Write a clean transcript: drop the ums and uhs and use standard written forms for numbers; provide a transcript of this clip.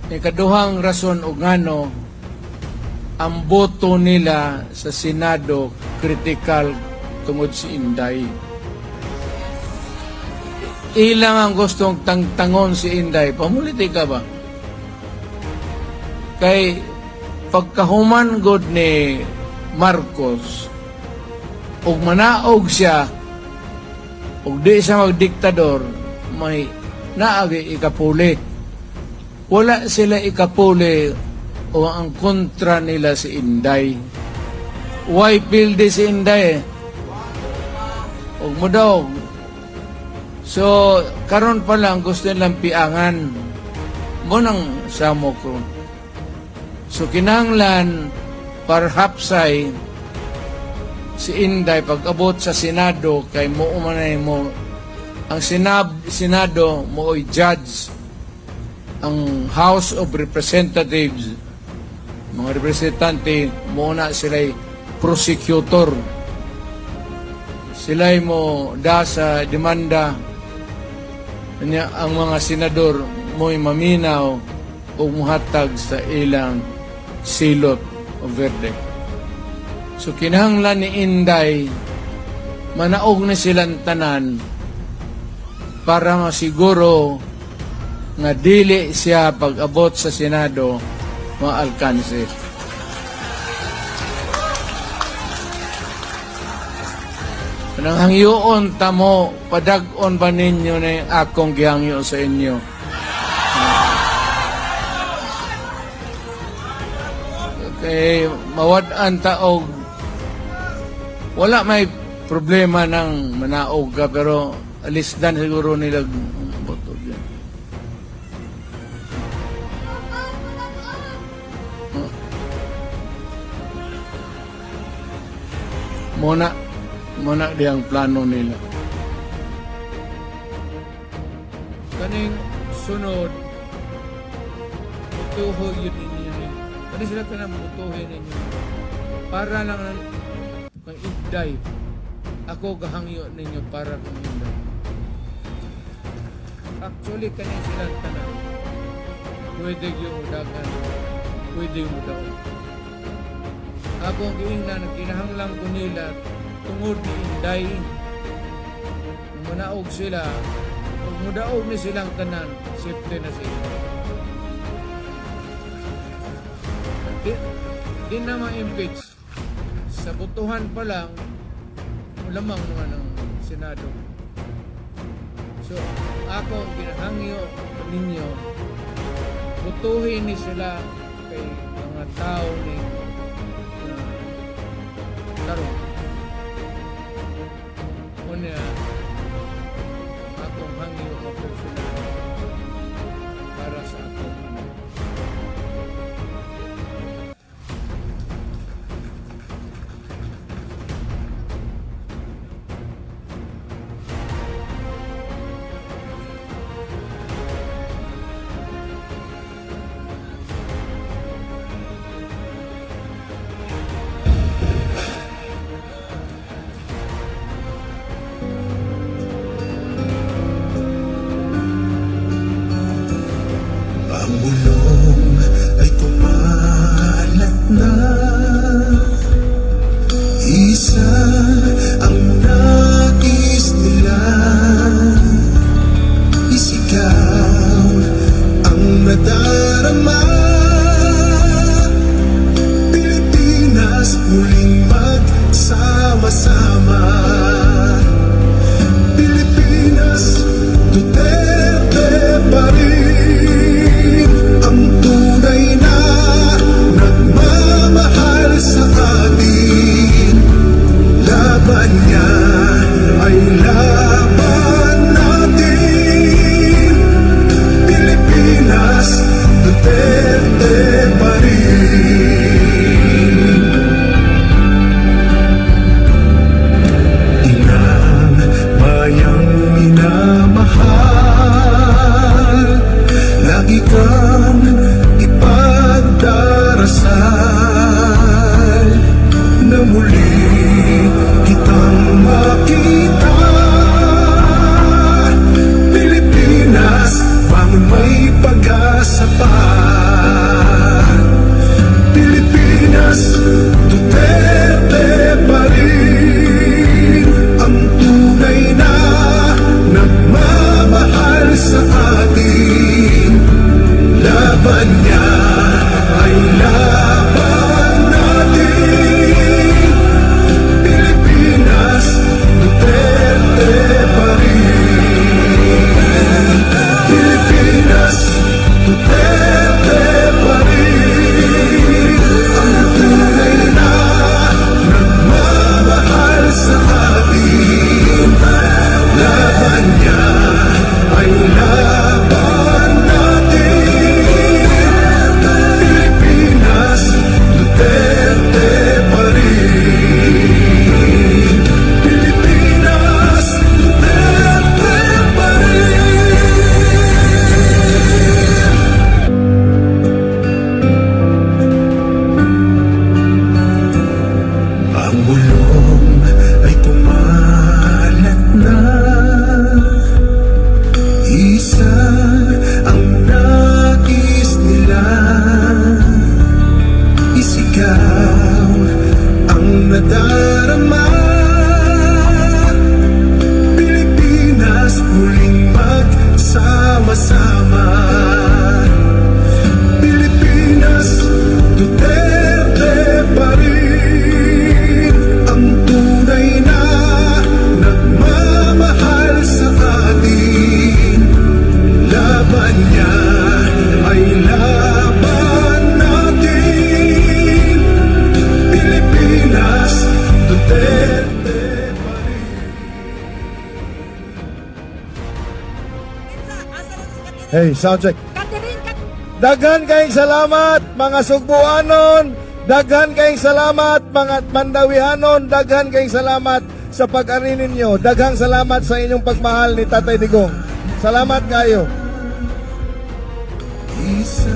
Ikaduhang rason o ngano, ang boto nila sa Senado critical tungod si Inday. Ilang ang gustong tangtangon si Inday, pamuliti ka ba? Kay pagkahuman god ni Marcos, ug manaog siya, ug di siya magdiktador, may naagi ikapuli. Wala sila ikapuli o ang kontra nila si Inday. Why pildi si Inday? Ug mo daw. So, karon pa lang gusto nilang piangan. Mo nang samo ko. So, kinahanglan perhaps ay si Inday pag-abot sa Senado kay mo umanay mo ang Senado mo oy judge ang House of Representatives, mga representante, muna sila'y prosecutor. Sila'y mo da sa demanda. Ang mga senador mo'y maminaw o muhatag sa ilang silot o verdict. So kinahanglan ni Inday, manaog na silang tanan para masiguro nga dili siya pag-abot sa Senado maalkanse. Pananghangyoon tamo, padag-on ba ninyo na akong gihangyo sa inyo? Okay, mawad-an taog. Wala may problema ng manaog ka, pero alisdan siguro nila boto dyan. Muna di ang plano nila. Kaning sunod, butuho yun ninyo. Kani sila ka na butuhin ninyo. Para lang kang Inday. Ako gahangyo ninyo para kang Inday. Actually, kani sila tanan. Pwede yung udagan. Pwede yung udagan. Ako ang giingnan, kinahanglang ko nila tungod ni Inday. Manaog sila, kung mudaog ni silang tanan, safety na sila. Di na ma-impeach. Sa butuhan pa lang, lamang naman ng Senado. So, ako ang ginahangyo ninyo, butuhin ni sila kay mga tao ni tarong. Una, akong hangyo o personal para sa akong anak. Ang bulong ay kumalat na, isa ang nais nila, isigaw ang nadarama. Pilipinas muling magsama-sama. Pilipinas, Duterte pa rin ang tunay na nagmamahal sa atin. Laban niya ay laban natin. Pilipinas, Duterte pa rin. Inang bayang minamahal, lagi kang ipagdarasal na muli kitang makita. Pilipinas, bang may pag-asa pa. Hey, sound check. Catherine, Daghan kayong salamat mga Sugbuanon, daghan kayong salamat mga Mandawihanon, daghan kayong salamat sa pag-ari ninyo, daghang salamat sa inyong pagmahal ni Tatay Digong. Salamat kayo. Isa